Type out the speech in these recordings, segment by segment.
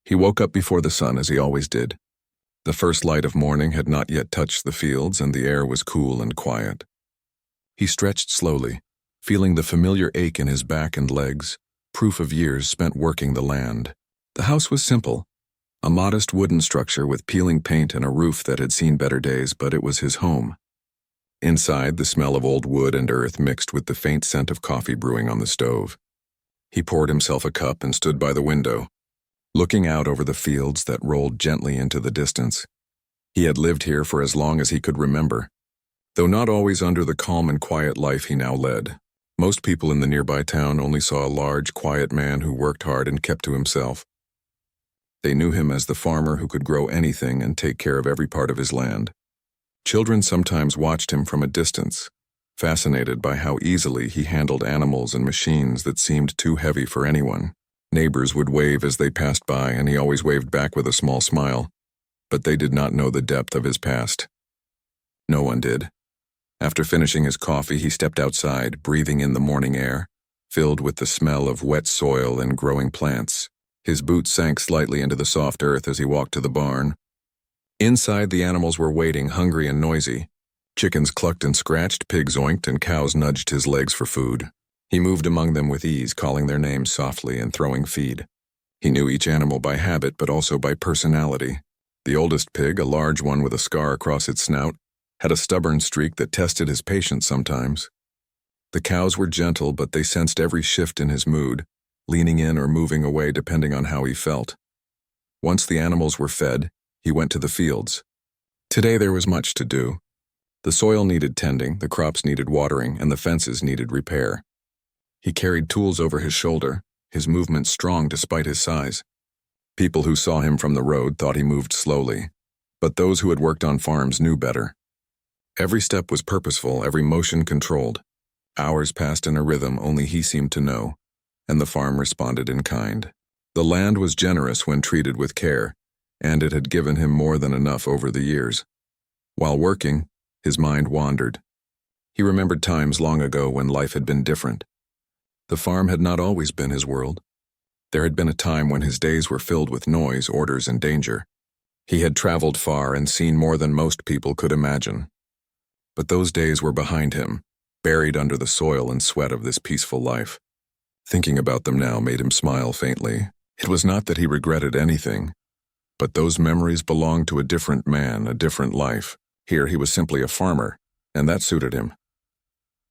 He woke up before the sun, as he always did. The first light of morning had not yet touched the fields, and the air was cool and quiet. He stretched slowly, feeling the familiar ache in his back and legs, proof of years spent working the land. The house was simple, a modest wooden structure with peeling paint and a roof that had seen better days, but it was his home. Inside, the smell of old wood and earth mixed with the faint scent of coffee brewing on the stove. He poured himself a cup and stood by the window, looking out over the fields that rolled gently into the distance. He had lived here for as long as he could remember, though not always under the calm and quiet life he now led. Most people in the nearby town only saw a large, quiet man who worked hard and kept to himself. They knew him as the farmer who could grow anything and take care of every part of his land. Children sometimes watched him from a distance, fascinated by how easily he handled animals and machines that seemed too heavy for anyone. Neighbors would wave as they passed by, and he always waved back with a small smile, but they did not know the depth of his past. No one did. After finishing his coffee, he stepped outside, breathing in the morning air, filled with the smell of wet soil and growing plants. His boots sank slightly into the soft earth as he walked to the barn. Inside, the animals were waiting, hungry and noisy. Chickens clucked and scratched, pigs oinked, and cows nudged his legs for food. He moved among them with ease, calling their names softly and throwing feed. He knew each animal by habit, but also by personality. The oldest pig, a large one with a scar across its snout, had a stubborn streak that tested his patience sometimes. The cows were gentle, but they sensed every shift in his mood, leaning in or moving away depending on how he felt. Once the animals were fed, he went to the fields. Today there was much to do. The soil needed tending, the crops needed watering, and the fences needed repair. He carried tools over his shoulder, his movements strong despite his size. People who saw him from the road thought he moved slowly, but those who had worked on farms knew better. Every step was purposeful, every motion controlled. Hours passed in a rhythm only he seemed to know, and the farm responded in kind. The land was generous when treated with care, and it had given him more than enough over the years. While working, his mind wandered. He remembered times long ago when life had been different. The farm had not always been his world. There had been a time when his days were filled with noise, orders, and danger. He had traveled far and seen more than most people could imagine. But those days were behind him, buried under the soil and sweat of this peaceful life. Thinking about them now made him smile faintly. It was not that he regretted anything, but those memories belonged to a different man, a different life. Here he was simply a farmer, and that suited him.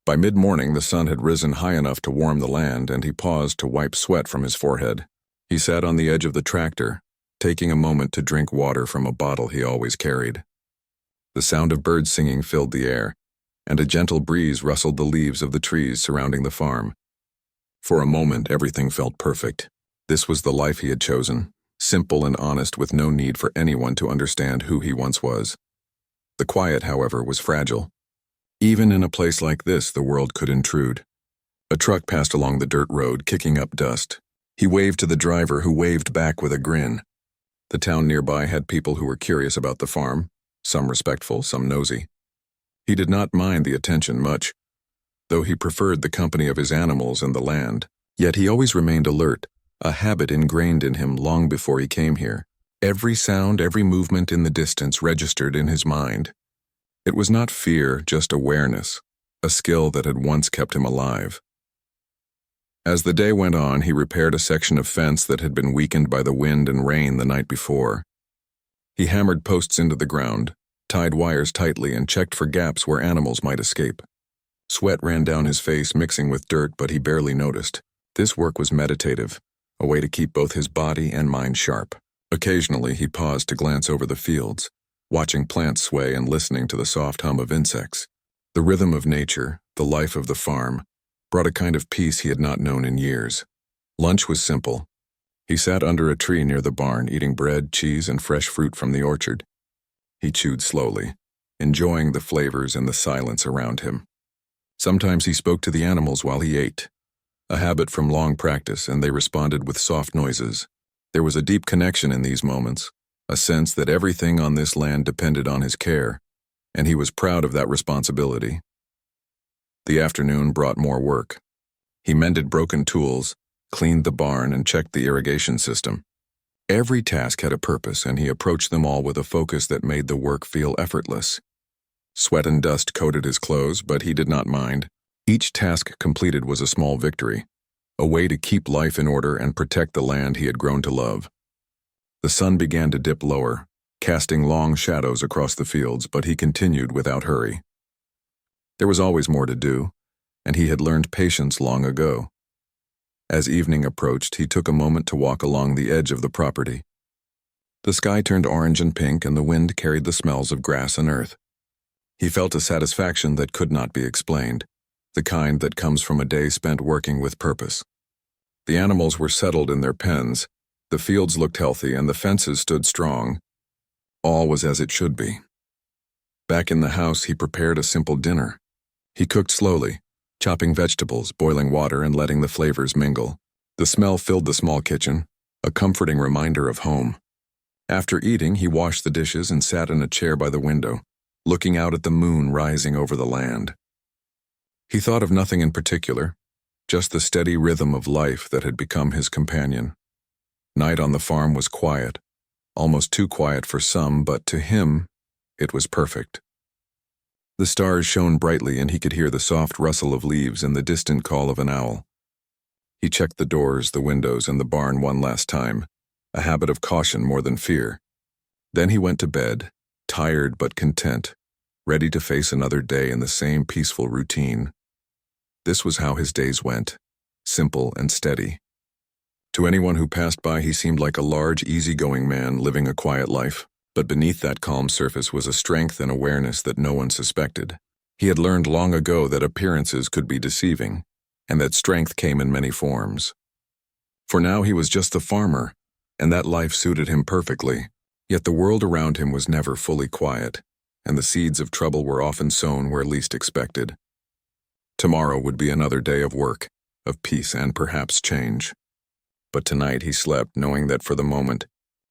By mid-morning, the sun had risen high enough to warm the land, and he paused to wipe sweat from his forehead. He sat on the edge of the tractor, taking a moment to drink water from a bottle he always carried. The sound of birds singing filled the air, and a gentle breeze rustled the leaves of the trees surrounding the farm. For a moment, everything felt perfect. This was the life he had chosen, simple and honest, with no need for anyone to understand who he once was. The quiet, however, was fragile. Even in a place like this, the world could intrude. A truck passed along the dirt road, kicking up dust. He waved to the driver, who waved back with a grin. The town nearby had people who were curious about the farm, some respectful, some nosy. He did not mind the attention much, though he preferred the company of his animals and the land. Yet he always remained alert, a habit ingrained in him long before he came here. Every sound, every movement in the distance registered in his mind. It was not fear, just awareness, a skill that had once kept him alive. As the day went on, he repaired a section of fence that had been weakened by the wind and rain the night before. He hammered posts into the ground, tied wires tightly, and checked for gaps where animals might escape. Sweat ran down his face, mixing with dirt, but he barely noticed. This work was meditative, a way to keep both his body and mind sharp. Occasionally, he paused to glance over the fields, watching plants sway and listening to the soft hum of insects. The rhythm of nature, the life of the farm, brought a kind of peace he had not known in years. Lunch was simple. He sat under a tree near the barn, eating bread, cheese, and fresh fruit from the orchard. He chewed slowly, enjoying the flavors and the silence around him. Sometimes he spoke to the animals while he ate, a habit from long practice, and they responded with soft noises. There was a deep connection in these moments, a sense that everything on this land depended on his care, and he was proud of that responsibility. The afternoon brought more work. He mended broken tools, cleaned the barn, and checked the irrigation system. Every task had a purpose, and he approached them all with a focus that made the work feel effortless. Sweat and dust coated his clothes, but he did not mind. Each task completed was a small victory, a way to keep life in order and protect the land he had grown to love. The sun began to dip lower, casting long shadows across the fields, but he continued without hurry. There was always more to do, and he had learned patience long ago. As evening approached, he took a moment to walk along the edge of the property. The sky turned orange and pink, and the wind carried the smells of grass and earth. He felt a satisfaction that could not be explained, the kind that comes from a day spent working with purpose. The animals were settled in their pens, the fields looked healthy, and the fences stood strong. All was as it should be. Back in the house, he prepared a simple dinner. He cooked slowly, chopping vegetables, boiling water, and letting the flavors mingle. The smell filled the small kitchen, a comforting reminder of home. After eating, he washed the dishes and sat in a chair by the window, looking out at the moon rising over the land. He thought of nothing in particular, just the steady rhythm of life that had become his companion. Night on the farm was quiet, almost too quiet for some, but to him, it was perfect. The stars shone brightly, and he could hear the soft rustle of leaves and the distant call of an owl. He checked the doors, the windows, and the barn one last time, a habit of caution more than fear. Then he went to bed, tired but content, ready to face another day in the same peaceful routine. This was how his days went, simple and steady. To anyone who passed by, he seemed like a large, easygoing man living a quiet life. But beneath that calm surface was a strength and awareness that no one suspected. He had learned long ago that appearances could be deceiving, and that strength came in many forms. For now he was just a farmer, and that life suited him perfectly. Yet the world around him was never fully quiet, and the seeds of trouble were often sown where least expected. Tomorrow would be another day of work, of peace, and perhaps change. But tonight he slept, knowing that for the moment,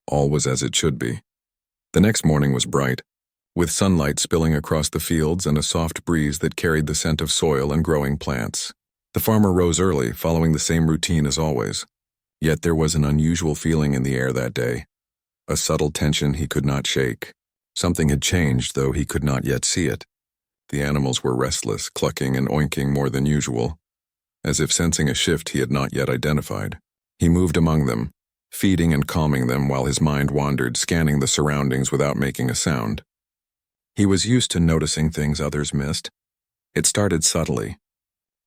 all was as it should be. The next morning was bright, with sunlight spilling across the fields and a soft breeze that carried the scent of soil and growing plants. The farmer rose early, following the same routine as always. Yet there was an unusual feeling in the air that day, a subtle tension he could not shake. Something had changed, though he could not yet see it. The animals were restless, clucking and oinking more than usual, as if sensing a shift he had not yet identified. He moved among them, feeding and calming them while his mind wandered, scanning the surroundings without making a sound. He was used to noticing things others missed. It started subtly.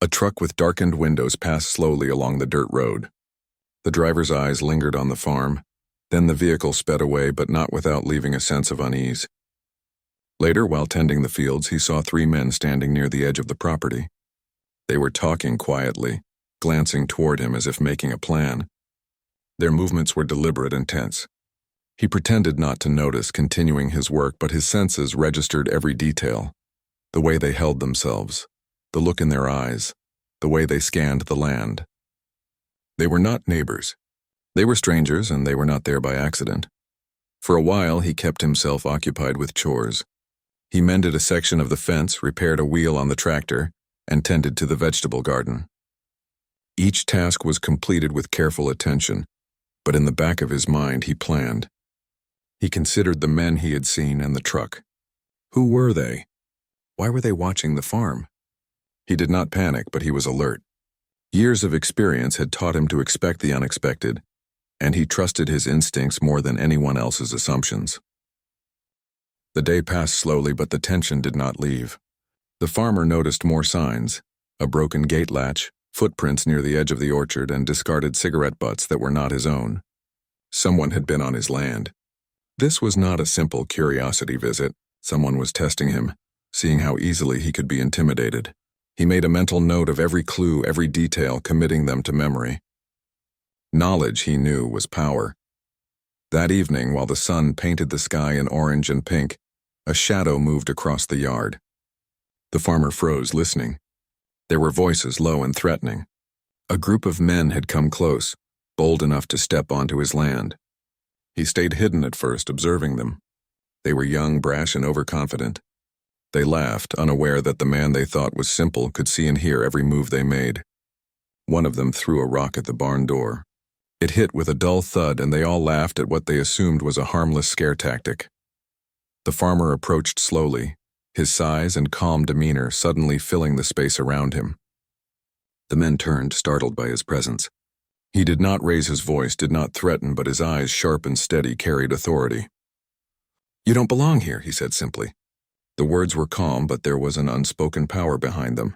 A truck with darkened windows passed slowly along the dirt road. The driver's eyes lingered on the farm. Then the vehicle sped away, but not without leaving a sense of unease. Later, while tending the fields, he saw 3 men standing near the edge of the property. They were talking quietly, glancing toward him as if making a plan. Their movements were deliberate and tense. He pretended not to notice, continuing his work, but his senses registered every detail. The way they held themselves, the look in their eyes, the way they scanned the land. They were not neighbors. They were strangers, and they were not there by accident. For a while, he kept himself occupied with chores. He mended a section of the fence, repaired a wheel on the tractor, and tended to the vegetable garden. Each task was completed with careful attention, but in the back of his mind he planned. He considered the men he had seen and the truck. Who were they? Why were they watching the farm? He did not panic, but he was alert. Years of experience had taught him to expect the unexpected, and he trusted his instincts more than anyone else's assumptions. The day passed slowly, but the tension did not leave. The farmer noticed more signs: a broken gate latch, footprints near the edge of the orchard, and discarded cigarette butts that were not his own. Someone had been on his land. This was not a simple curiosity visit. Someone was testing him, seeing how easily he could be intimidated. He made a mental note of every clue, every detail, committing them to memory. Knowledge, he knew, was power. That evening, while the sun painted the sky in orange and pink, a shadow moved across the yard. The farmer froze, listening. There were voices, low and threatening. A group of men had come close, bold enough to step onto his land. He stayed hidden at first, observing them. They were young, brash, and overconfident. They laughed, unaware that the man they thought was simple could see and hear every move they made. One of them threw a rock at the barn door. It hit with a dull thud, and they all laughed at what they assumed was a harmless scare tactic. The farmer approached slowly, his size and calm demeanor suddenly filling the space around him. The men turned, startled by his presence. He did not raise his voice, did not threaten, but his eyes, sharp and steady, carried authority. "You don't belong here," he said simply. The words were calm, but there was an unspoken power behind them.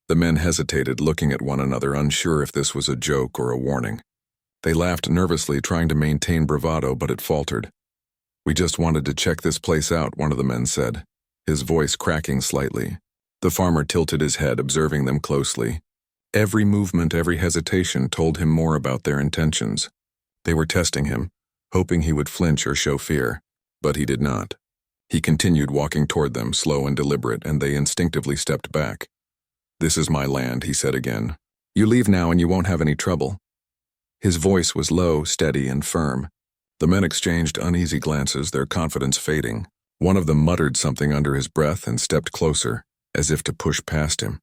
The men hesitated, looking at one another, unsure if this was a joke or a warning. They laughed nervously, trying to maintain bravado, but it faltered. "We just wanted to check this place out," one of the men said, his voice cracking slightly. The farmer tilted his head, observing them closely. Every movement, every hesitation told him more about their intentions. They were testing him, hoping he would flinch or show fear, but he did not. He continued walking toward them, slow and deliberate, and they instinctively stepped back. "This is my land," he said again. "You leave now and you won't have any trouble." His voice was low, steady, and firm. The men exchanged uneasy glances, their confidence fading. One of them muttered something under his breath and stepped closer, as if to push past him.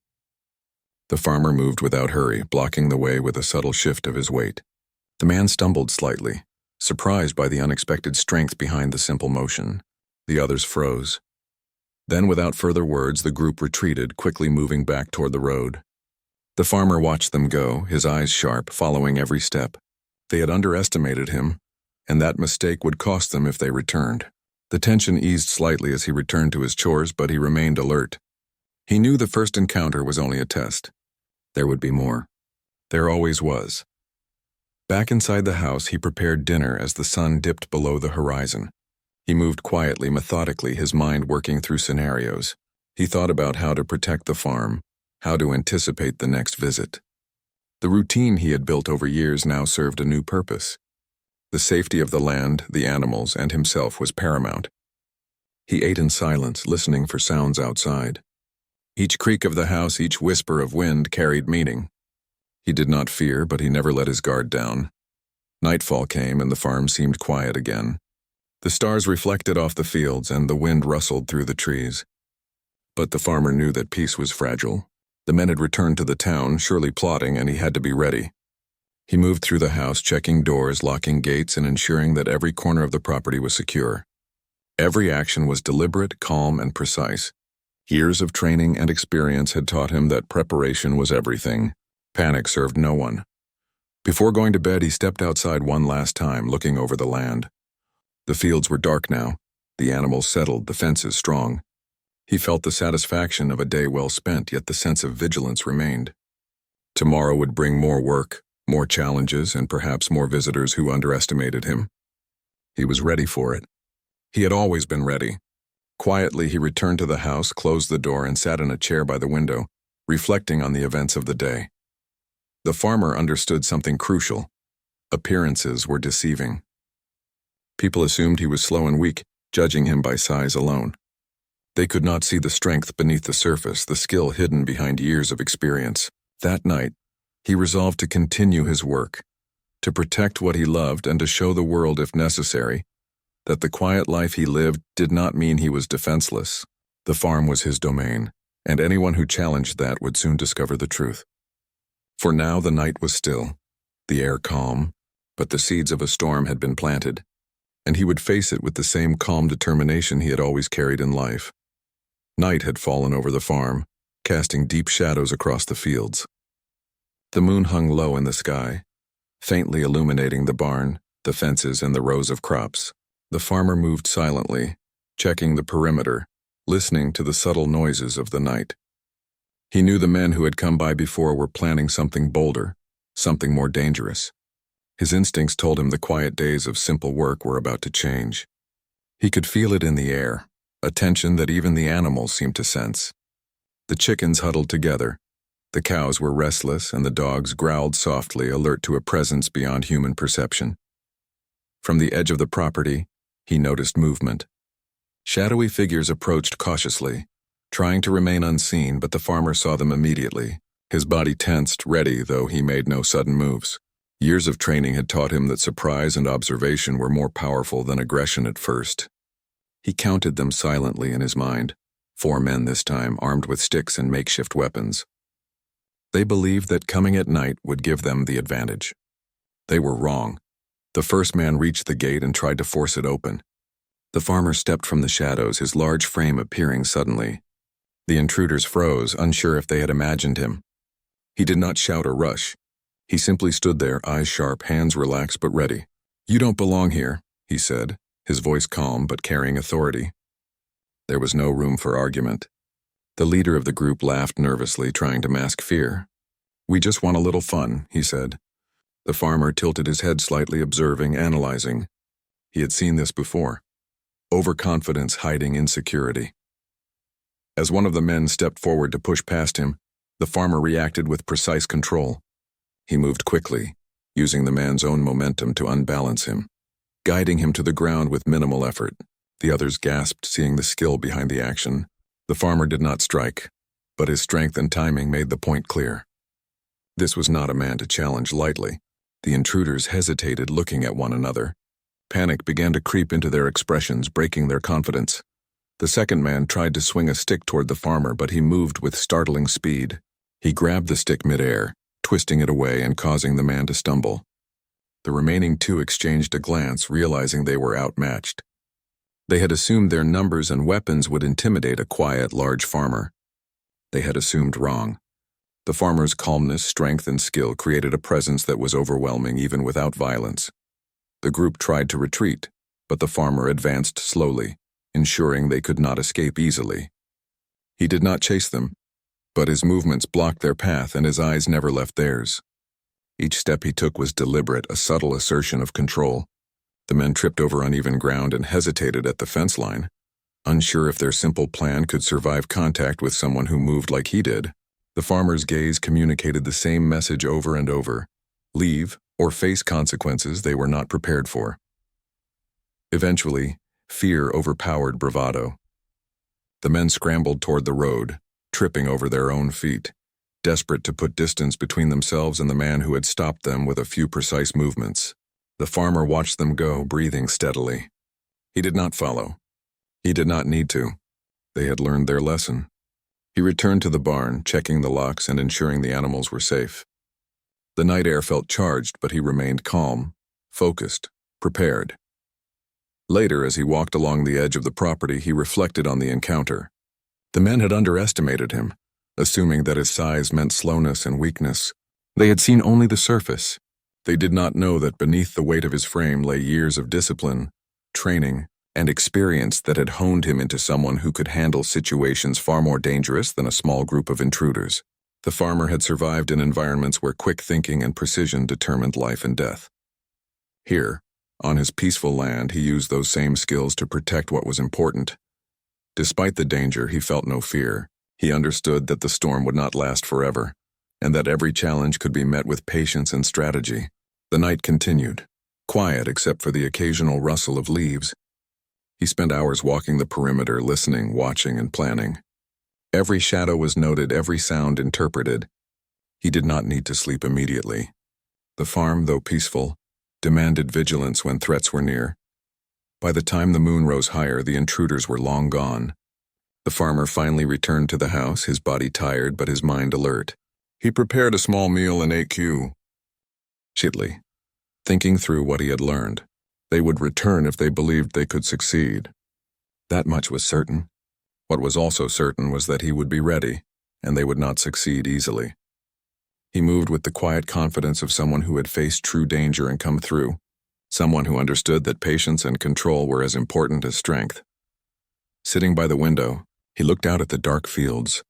The farmer moved without hurry, blocking the way with a subtle shift of his weight. The man stumbled slightly, surprised by the unexpected strength behind the simple motion. The others froze. Then, without further words, the group retreated, quickly moving back toward the road. The farmer watched them go, his eyes sharp, following every step. They had underestimated him, and that mistake would cost them if they returned. The tension eased slightly as he returned to his chores, but he remained alert. He knew the first encounter was only a test. There would be more. There always was. Back inside the house, he prepared dinner as the sun dipped below the horizon. He moved quietly, methodically, his mind working through scenarios. He thought about how to protect the farm, how to anticipate the next visit. The routine he had built over years now served a new purpose. The safety of the land, the animals, and himself was paramount. He ate in silence, listening for sounds outside. Each creak of the house, each whisper of wind carried meaning. He did not fear, but he never let his guard down. Nightfall came, and the farm seemed quiet again. The stars reflected off the fields, and the wind rustled through the trees. But the farmer knew that peace was fragile. The men had returned to the town, surely plotting, and he had to be ready. He moved through the house, checking doors, locking gates, and ensuring that every corner of the property was secure. Every action was deliberate, calm, and precise. Years of training and experience had taught him that preparation was everything. Panic served no one. Before going to bed, he stepped outside one last time, looking over the land. The fields were dark now, the animals settled, the fences strong. He felt the satisfaction of a day well spent, yet the sense of vigilance remained. Tomorrow would bring more work, more challenges, and perhaps more visitors who underestimated him. He was ready for it. He had always been ready. Quietly, he returned to the house, closed the door, and sat in a chair by the window, reflecting on the events of the day. The farmer understood something crucial. Appearances were deceiving. People assumed he was slow and weak, judging him by size alone. They could not see the strength beneath the surface, the skill hidden behind years of experience. That night, he resolved to continue his work, to protect what he loved and to show the world, if necessary, that the quiet life he lived did not mean he was defenseless. The farm was his domain, and anyone who challenged that would soon discover the truth. For now the night was still, the air calm, but the seeds of a storm had been planted, and he would face it with the same calm determination he had always carried in life. Night had fallen over the farm, casting deep shadows across the fields. The moon hung low in the sky, faintly illuminating the barn, the fences, and the rows of crops. The farmer moved silently, checking the perimeter, listening to the subtle noises of the night. He knew the men who had come by before were planning something bolder, something more dangerous. His instincts told him the quiet days of simple work were about to change. He could feel it in the air, a tension that even the animals seemed to sense. The chickens huddled together. The cows were restless, and the dogs growled softly, alert to a presence beyond human perception. From the edge of the property, he noticed movement. Shadowy figures approached cautiously, trying to remain unseen, but the farmer saw them immediately. His body tensed, ready, though he made no sudden moves. Years of training had taught him that surprise and observation were more powerful than aggression at first. He counted them silently in his mind, 4 men this time, armed with sticks and makeshift weapons. They believed that coming at night would give them the advantage. They were wrong. The first man reached the gate and tried to force it open. The farmer stepped from the shadows, his large frame appearing suddenly. The intruders froze, unsure if they had imagined him. He did not shout or rush. He simply stood there, eyes sharp, hands relaxed but ready. "You don't belong here," he said, his voice calm but carrying authority. There was no room for argument. The leader of the group laughed nervously, trying to mask fear. "We just want a little fun," he said. The farmer tilted his head slightly, observing, analyzing. He had seen this before. Overconfidence hiding insecurity. As one of the men stepped forward to push past him, the farmer reacted with precise control. He moved quickly, using the man's own momentum to unbalance him, guiding him to the ground with minimal effort. The others gasped, seeing the skill behind the action. The farmer did not strike, but his strength and timing made the point clear. This was not a man to challenge lightly. The intruders hesitated, looking at one another. Panic began to creep into their expressions, breaking their confidence. The second man tried to swing a stick toward the farmer, but he moved with startling speed. He grabbed the stick midair, twisting it away and causing the man to stumble. The remaining two exchanged a glance, realizing they were outmatched. They had assumed their numbers and weapons would intimidate a quiet, large farmer. They had assumed wrong. The farmer's calmness, strength, and skill created a presence that was overwhelming even without violence. The group tried to retreat, but the farmer advanced slowly, ensuring they could not escape easily. He did not chase them, but his movements blocked their path and his eyes never left theirs. Each step he took was deliberate, a subtle assertion of control. The men tripped over uneven ground and hesitated at the fence line, unsure if their simple plan could survive contact with someone who moved like he did. The farmer's gaze communicated the same message over and over: leave or face consequences they were not prepared for. Eventually, fear overpowered bravado. The men scrambled toward the road, tripping over their own feet, desperate to put distance between themselves and the man who had stopped them with a few precise movements. The farmer watched them go, breathing steadily. He did not follow. He did not need to. They had learned their lesson. He returned to the barn, checking the locks and ensuring the animals were safe. The night air felt charged, but he remained calm, focused, prepared. Later, as he walked along the edge of the property, he reflected on the encounter. The men had underestimated him, assuming that his size meant slowness and weakness. They had seen only the surface. They did not know that beneath the weight of his frame lay years of discipline, training, and experience that had honed him into someone who could handle situations far more dangerous than a small group of intruders. The farmer had survived in environments where quick thinking and precision determined life and death. Here, on his peaceful land, he used those same skills to protect what was important. Despite the danger, he felt no fear. He understood that the storm would not last forever, and that every challenge could be met with patience and strategy. The night continued, quiet except for the occasional rustle of leaves. He spent hours walking the perimeter, listening, watching, and planning. Every shadow was noted, every sound interpreted. He did not need to sleep immediately. The farm, though peaceful, demanded vigilance when threats were near. By the time the moon rose higher, the intruders were long gone. The farmer finally returned to the house, his body tired but his mind alert. He prepared a small meal and ate quietly, thinking through what he had learned. They would return if they believed they could succeed. That much was certain. What was also certain was that he would be ready, and they would not succeed easily. He moved with the quiet confidence of someone who had faced true danger and come through, someone who understood that patience and control were as important as strength. Sitting by the window, he looked out at the dark fields,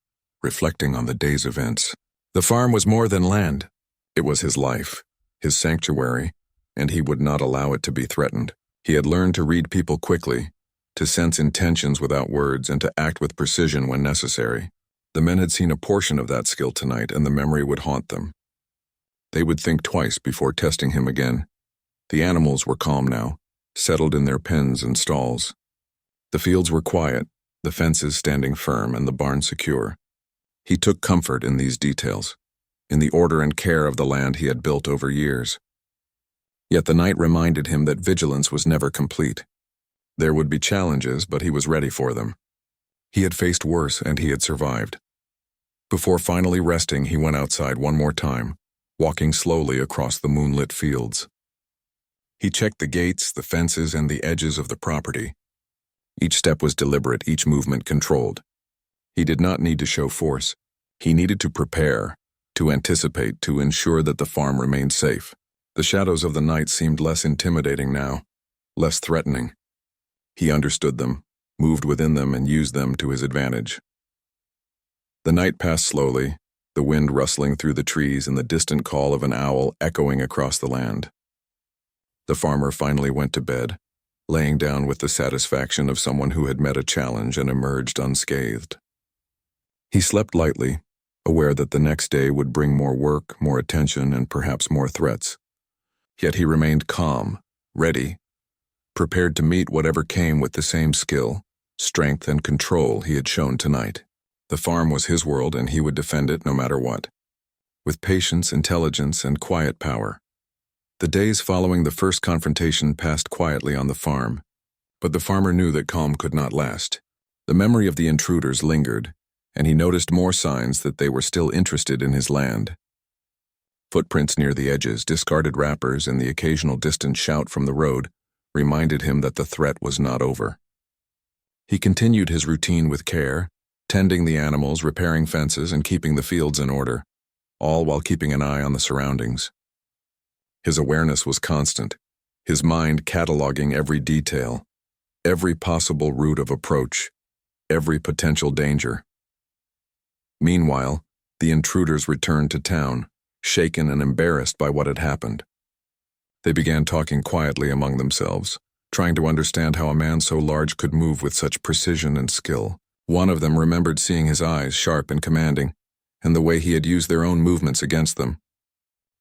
reflecting on the day's events. The farm was more than land. It was his life, his sanctuary, and he would not allow it to be threatened. He had learned to read people quickly, to sense intentions without words, and to act with precision when necessary. The men had seen a portion of that skill tonight, and the memory would haunt them. They would think twice before testing him again. The animals were calm now, settled in their pens and stalls. The fields were quiet, the fences standing firm, and the barn secure. He took comfort in these details, in the order and care of the land he had built over years. Yet the night reminded him that vigilance was never complete. There would be challenges, but he was ready for them. He had faced worse, and he had survived. Before finally resting, he went outside one more time, walking slowly across the moonlit fields. He checked the gates, the fences, and the edges of the property. Each step was deliberate, each movement controlled. He did not need to show force. He needed to prepare, to anticipate, to ensure that the farm remained safe. The shadows of the night seemed less intimidating now, less threatening. He understood them, moved within them, and used them to his advantage. The night passed slowly, the wind rustling through the trees and the distant call of an owl echoing across the land. The farmer finally went to bed, laying down with the satisfaction of someone who had met a challenge and emerged unscathed. He slept lightly, aware that the next day would bring more work, more attention, and perhaps more threats. Yet he remained calm, ready, prepared to meet whatever came with the same skill, strength, and control he had shown tonight. The farm was his world, and he would defend it no matter what, with patience, intelligence, and quiet power. The days following the first confrontation passed quietly on the farm, but the farmer knew that calm could not last. The memory of the intruders lingered, and he noticed more signs that they were still interested in his land. Footprints near the edges, discarded wrappers, and the occasional distant shout from the road reminded him that the threat was not over. He continued his routine with care, tending the animals, repairing fences, and keeping the fields in order, all while keeping an eye on the surroundings. His awareness was constant, his mind cataloging every detail, every possible route of approach, every potential danger. Meanwhile, the intruders returned to town, shaken and embarrassed by what had happened. They began talking quietly among themselves, trying to understand how a man so large could move with such precision and skill. One of them remembered seeing his eyes sharp and commanding, and the way he had used their own movements against them.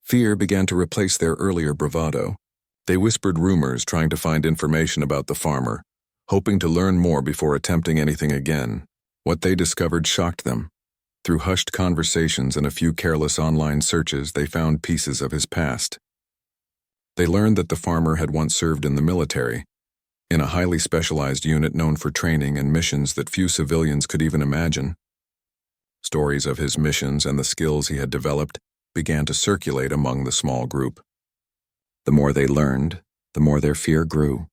Fear began to replace their earlier bravado. They whispered rumors, trying to find information about the farmer, hoping to learn more before attempting anything again. What they discovered shocked them. Through hushed conversations and a few careless online searches, they found pieces of his past. They learned that the farmer had once served in the military, in a highly specialized unit known for training and missions that few civilians could even imagine. Stories of his missions and the skills he had developed began to circulate among the small group. The more they learned, the more their fear grew.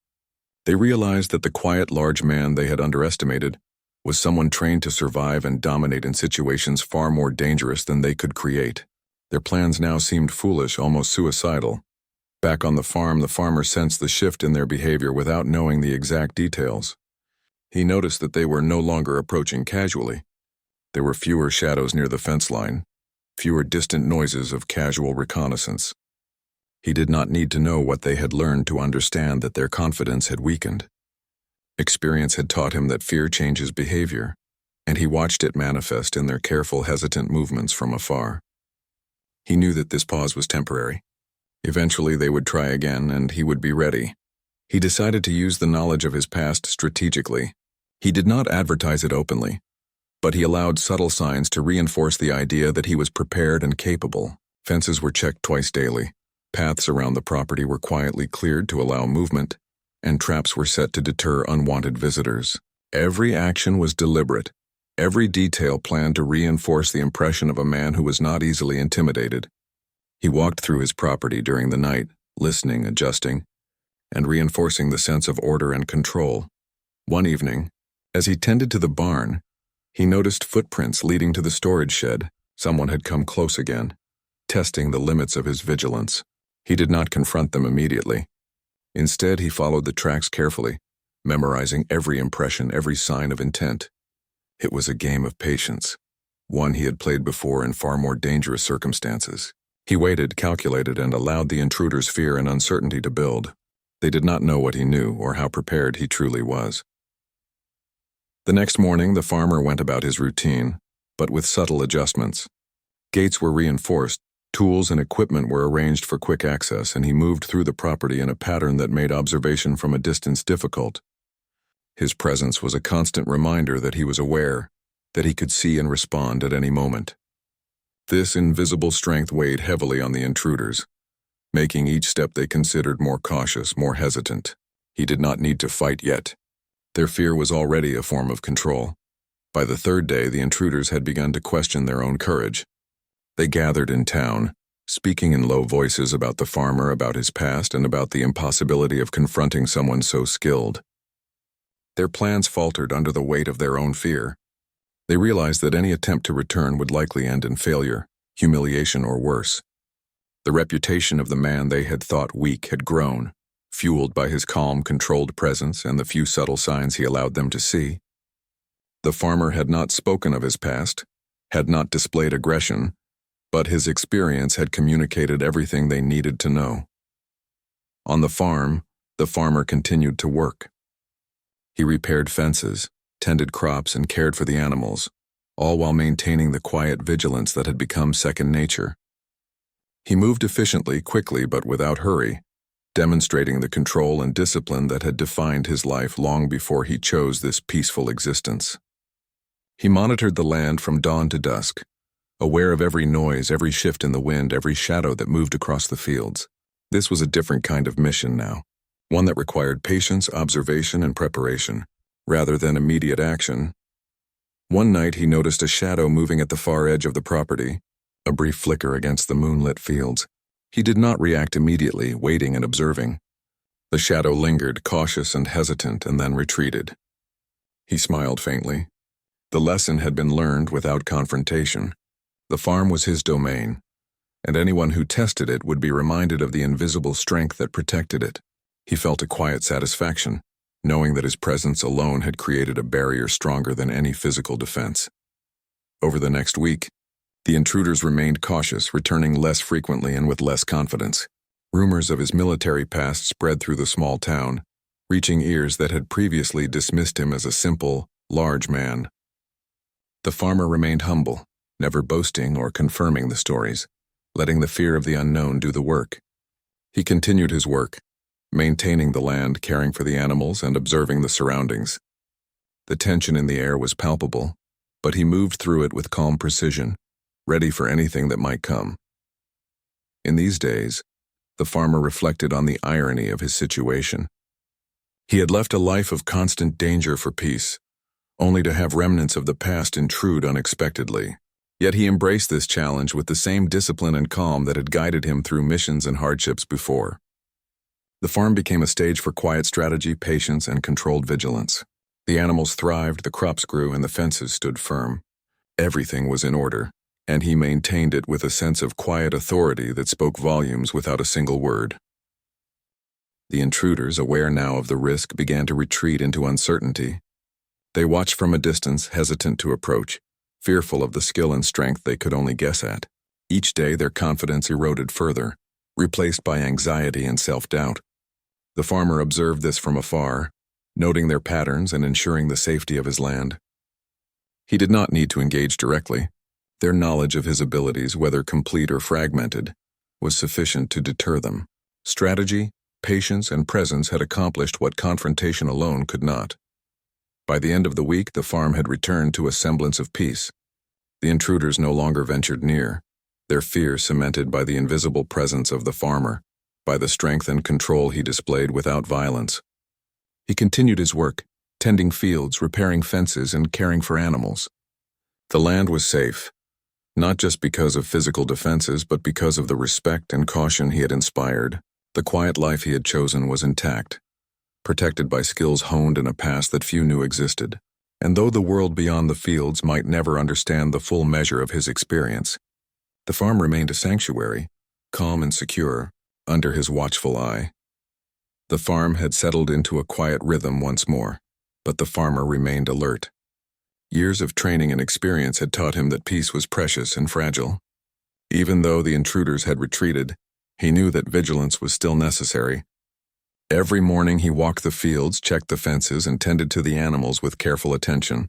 They realized that the quiet, large man they had underestimated was someone trained to survive and dominate in situations far more dangerous than they could create. Their plans now seemed foolish, almost suicidal. Back on the farmer sensed the shift in their behavior without knowing the exact details. He noticed that they were no longer approaching casually. There were fewer shadows near the fence line, fewer distant noises of casual reconnaissance. He did not need to know what they had learned to understand that their confidence had weakened. Experience had taught him that fear changes behavior, and he watched it manifest in their careful, hesitant movements from afar. He knew that this pause was temporary. Eventually they would try again, and he would be ready. He decided to use the knowledge of his past strategically. He did not advertise it openly, but he allowed subtle signs to reinforce the idea that he was prepared and capable. Fences were checked twice daily. Paths around the property were quietly cleared to allow movement, and traps were set to deter unwanted visitors. Every action was deliberate, every detail planned to reinforce the impression of a man who was not easily intimidated. He walked through his property during the night, listening, adjusting, and reinforcing the sense of order and control. One evening, as he tended to the barn, he noticed footprints leading to the storage shed. Someone had come close again, testing the limits of his vigilance. He did not confront them immediately. Instead, he followed the tracks carefully, memorizing every impression, every sign of intent. It was a game of patience, one he had played before in far more dangerous circumstances. He waited, calculated, and allowed the intruders' fear and uncertainty to build. They did not know what he knew or how prepared he truly was. The next morning, the farmer went about his routine, but with subtle adjustments. Gates were reinforced, tools and equipment were arranged for quick access, and he moved through the property in a pattern that made observation from a distance difficult. His presence was a constant reminder that he was aware, that he could see and respond at any moment. This invisible strength weighed heavily on the intruders, making each step they considered more cautious, more hesitant. He did not need to fight yet. Their fear was already a form of control. By the third day, the intruders had begun to question their own courage. They gathered in town, speaking in low voices about the farmer, about his past, and about the impossibility of confronting someone so skilled. Their plans faltered under the weight of their own fear. They realized that any attempt to return would likely end in failure, humiliation, or worse. The reputation of the man they had thought weak had grown, fueled by his calm, controlled presence and the few subtle signs he allowed them to see. The farmer had not spoken of his past, had not displayed aggression, but his experience had communicated everything they needed to know. On the farm, the farmer continued to work. He repaired fences, tended crops, and cared for the animals, all while maintaining the quiet vigilance that had become second nature. He moved efficiently, quickly, but without hurry, demonstrating the control and discipline that had defined his life long before he chose this peaceful existence. He monitored the land from dawn to dusk, aware of every noise, every shift in the wind, every shadow that moved across the fields. This was a different kind of mission now, one that required patience, observation, and preparation, rather than immediate action. One night he noticed a shadow moving at the far edge of the property, a brief flicker against the moonlit fields. He did not react immediately, waiting and observing. The shadow lingered, cautious and hesitant, and then retreated. He smiled faintly. The lesson had been learned without confrontation. The farm was his domain, and anyone who tested it would be reminded of the invisible strength that protected it. He felt a quiet satisfaction, knowing that his presence alone had created a barrier stronger than any physical defense. Over the next week, the intruders remained cautious, returning less frequently and with less confidence. Rumors of his military past spread through the small town, reaching ears that had previously dismissed him as a simple, large man. The farmer remained humble, never boasting or confirming the stories, letting the fear of the unknown do the work. He continued his work, maintaining the land, caring for the animals, and observing the surroundings. The tension in the air was palpable, but he moved through it with calm precision, ready for anything that might come. In these days, the farmer reflected on the irony of his situation. He had left a life of constant danger for peace, only to have remnants of the past intrude unexpectedly. Yet he embraced this challenge with the same discipline and calm that had guided him through missions and hardships before. The farm became a stage for quiet strategy, patience, and controlled vigilance. The animals thrived, the crops grew, and the fences stood firm. Everything was in order, and he maintained it with a sense of quiet authority that spoke volumes without a single word. The intruders, aware now of the risk, began to retreat into uncertainty. They watched from a distance, hesitant to approach, fearful of the skill and strength they could only guess at. Each day their confidence eroded further, replaced by anxiety and self-doubt. The farmer observed this from afar, noting their patterns and ensuring the safety of his land. He did not need to engage directly. Their knowledge of his abilities, whether complete or fragmented, was sufficient to deter them. Strategy, patience, and presence had accomplished what confrontation alone could not. By the end of the week, the farm had returned to a semblance of peace. The intruders no longer ventured near, their fear cemented by the invisible presence of the farmer, by the strength and control he displayed without violence. He continued his work, tending fields, repairing fences, and caring for animals. The land was safe, not just because of physical defenses, but because of the respect and caution he had inspired. The quiet life he had chosen was intact, protected by skills honed in a past that few knew existed. And though the world beyond the fields might never understand the full measure of his experience, the farm remained a sanctuary, calm and secure, under his watchful eye. The farm had settled into a quiet rhythm once more, but the farmer remained alert. Years of training and experience had taught him that peace was precious and fragile. Even though the intruders had retreated, he knew that vigilance was still necessary. Every morning he walked the fields, checked the fences, and tended to the animals with careful attention.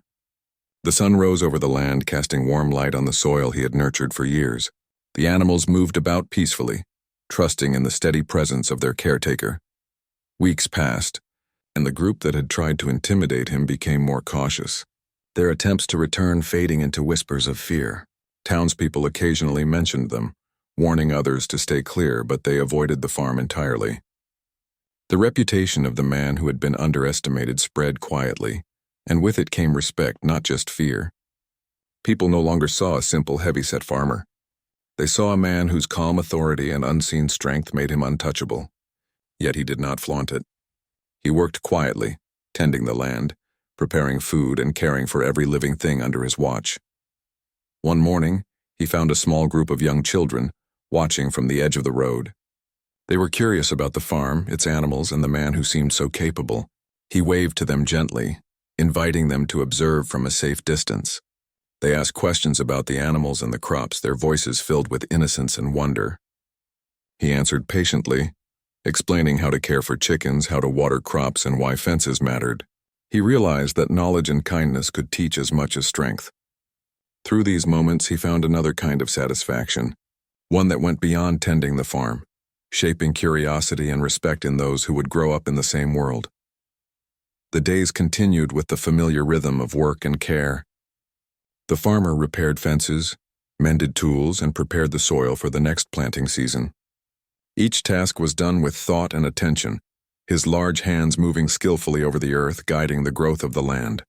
The sun rose over the land, casting warm light on the soil he had nurtured for years. The animals moved about peacefully, trusting in the steady presence of their caretaker. Weeks passed, and the group that had tried to intimidate him became more cautious, their attempts to return fading into whispers of fear. Townspeople occasionally mentioned them, warning others to stay clear, but they avoided the farm entirely. The reputation of the man who had been underestimated spread quietly, and with it came respect, not just fear. People no longer saw a simple, heavy-set farmer. They saw a man whose calm authority and unseen strength made him untouchable. Yet he did not flaunt it. He worked quietly, tending the land, preparing food and caring for every living thing under his watch. One morning, he found a small group of young children watching from the edge of the road. They were curious about the farm, its animals, and the man who seemed so capable. He waved to them gently, inviting them to observe from a safe distance. They asked questions about the animals and the crops, their voices filled with innocence and wonder. He answered patiently, explaining how to care for chickens, how to water crops, and why fences mattered. He realized that knowledge and kindness could teach as much as strength. Through these moments, he found another kind of satisfaction, one that went beyond tending the farm, shaping curiosity and respect in those who would grow up in the same world. The days continued with the familiar rhythm of work and care. The farmer repaired fences, mended tools, and prepared the soil for the next planting season. Each task was done with thought and attention, his large hands moving skillfully over the earth, guiding the growth of the land.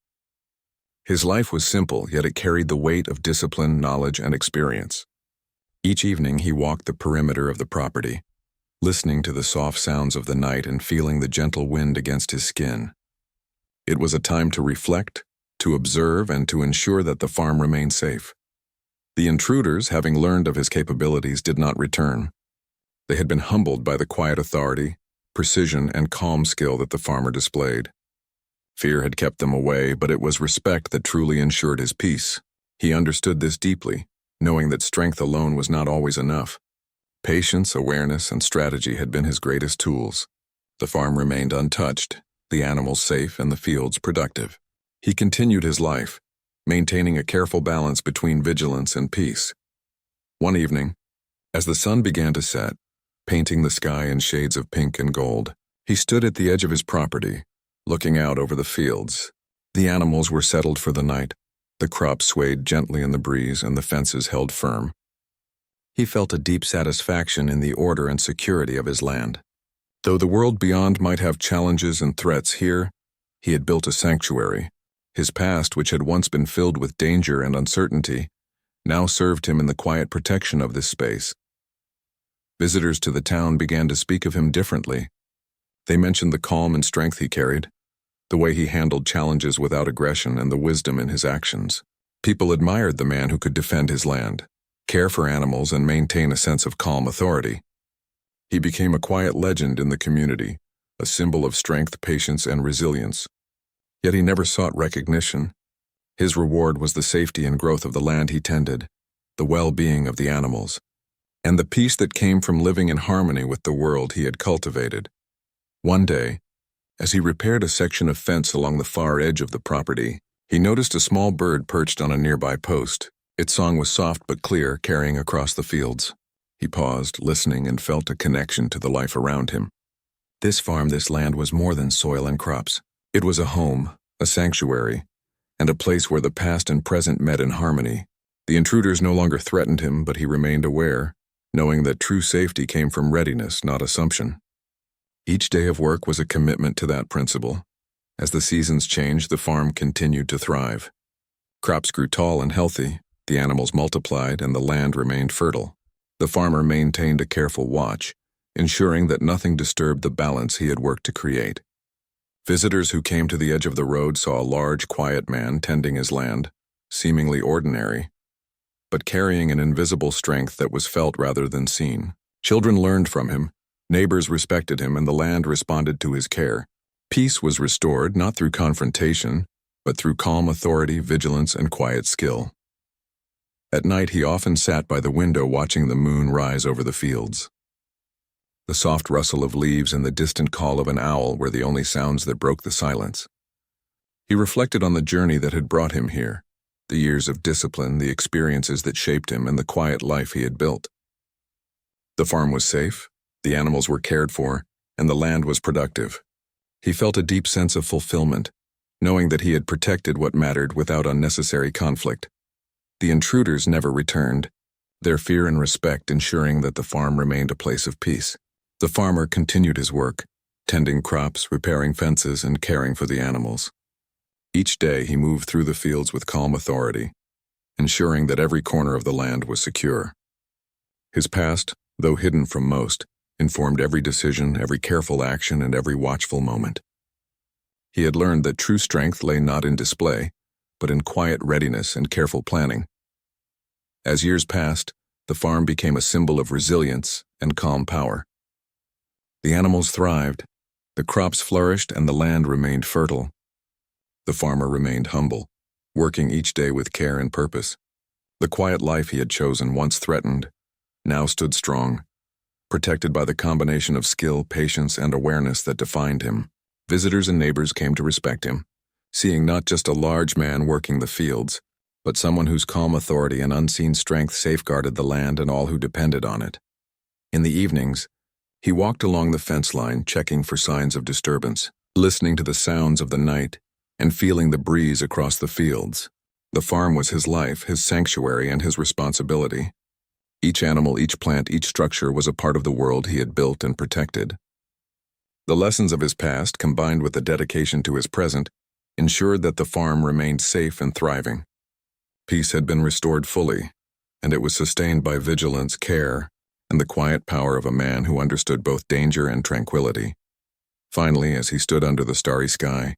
His life was simple, yet it carried the weight of discipline, knowledge, and experience. Each evening he walked the perimeter of the property, listening to the soft sounds of the night and feeling the gentle wind against his skin. It was a time to reflect, to observe, and to ensure that the farm remained safe. The intruders, having learned of his capabilities, did not return. They had been humbled by the quiet authority, precision, and calm skill that the farmer displayed. Fear had kept them away, but it was respect that truly ensured his peace. He understood this deeply, knowing that strength alone was not always enough. Patience, awareness, and strategy had been his greatest tools. The farm remained untouched, the animals safe, and the fields productive. He continued his life, maintaining a careful balance between vigilance and peace. One evening, as the sun began to set, painting the sky in shades of pink and gold, he stood at the edge of his property, looking out over the fields. The animals were settled for the night, the crops swayed gently in the breeze, and the fences held firm. He felt a deep satisfaction in the order and security of his land. Though the world beyond might have challenges and threats, here, he had built a sanctuary. His past, which had once been filled with danger and uncertainty, now served him in the quiet protection of this space. Visitors to the town began to speak of him differently. They mentioned the calm and strength he carried, the way he handled challenges without aggression, and the wisdom in his actions. People admired the man who could defend his land, care for animals, and maintain a sense of calm authority. He became a quiet legend in the community, a symbol of strength, patience, and resilience. Yet he never sought recognition. His reward was the safety and growth of the land he tended, the well-being of the animals, and the peace that came from living in harmony with the world he had cultivated. One day, as he repaired a section of fence along the far edge of the property, he noticed a small bird perched on a nearby post. Its song was soft but clear, carrying across the fields. He paused, listening, and felt a connection to the life around him. This farm, this land, was more than soil and crops. It was a home, a sanctuary, and a place where the past and present met in harmony. The intruders no longer threatened him, but he remained aware, knowing that true safety came from readiness, not assumption. Each day of work was a commitment to that principle. As the seasons changed, the farm continued to thrive. Crops grew tall and healthy, the animals multiplied, and the land remained fertile. The farmer maintained a careful watch, ensuring that nothing disturbed the balance he had worked to create. Visitors who came to the edge of the road saw a large, quiet man tending his land, seemingly ordinary, but carrying an invisible strength that was felt rather than seen. Children learned from him, neighbors respected him, and the land responded to his care. Peace was restored not through confrontation, but through calm authority, vigilance, and quiet skill. At night, he often sat by the window watching the moon rise over the fields. The soft rustle of leaves and the distant call of an owl were the only sounds that broke the silence. He reflected on the journey that had brought him here, the years of discipline, the experiences that shaped him, and the quiet life he had built. The farm was safe, the animals were cared for, and the land was productive. He felt a deep sense of fulfillment, knowing that he had protected what mattered without unnecessary conflict. The intruders never returned, their fear and respect ensuring that the farm remained a place of peace. The farmer continued his work, tending crops, repairing fences, and caring for the animals. Each day he moved through the fields with calm authority, ensuring that every corner of the land was secure. His past, though hidden from most, informed every decision, every careful action, and every watchful moment. He had learned that true strength lay not in display, but in quiet readiness and careful planning. As years passed, the farm became a symbol of resilience and calm power. The animals thrived, the crops flourished, and the land remained fertile. The farmer remained humble, working each day with care and purpose. The quiet life he had chosen, once threatened, now stood strong, protected by the combination of skill, patience, and awareness that defined him. Visitors and neighbors came to respect him, seeing not just a large man working the fields, but someone whose calm authority and unseen strength safeguarded the land and all who depended on it. In the evenings, he walked along the fence line, checking for signs of disturbance, listening to the sounds of the night, and feeling the breeze across the fields. The farm was his life, his sanctuary, and his responsibility. Each animal, each plant, each structure was a part of the world he had built and protected. The lessons of his past, combined with the dedication to his present, ensured that the farm remained safe and thriving. Peace had been restored fully, and it was sustained by vigilance, care, and the quiet power of a man who understood both danger and tranquility. Finally, as he stood under the starry sky,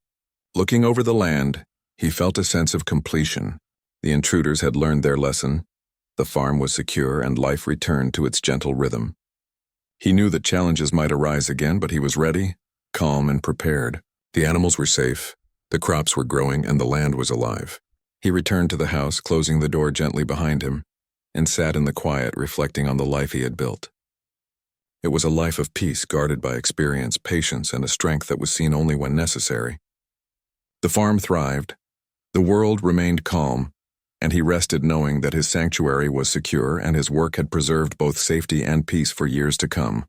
looking over the land, he felt a sense of completion. The intruders had learned their lesson, the farm was secure, and life returned to its gentle rhythm. He knew that challenges might arise again, but he was ready, calm, and prepared. The animals were safe, the crops were growing, and the land was alive. He returned to the house, closing the door gently behind him, and sat in the quiet, reflecting on the life he had built. It was a life of peace, guarded by experience, patience, and a strength that was seen only when necessary. The farm thrived, the world remained calm, and he rested knowing that his sanctuary was secure and his work had preserved both safety and peace for years to come.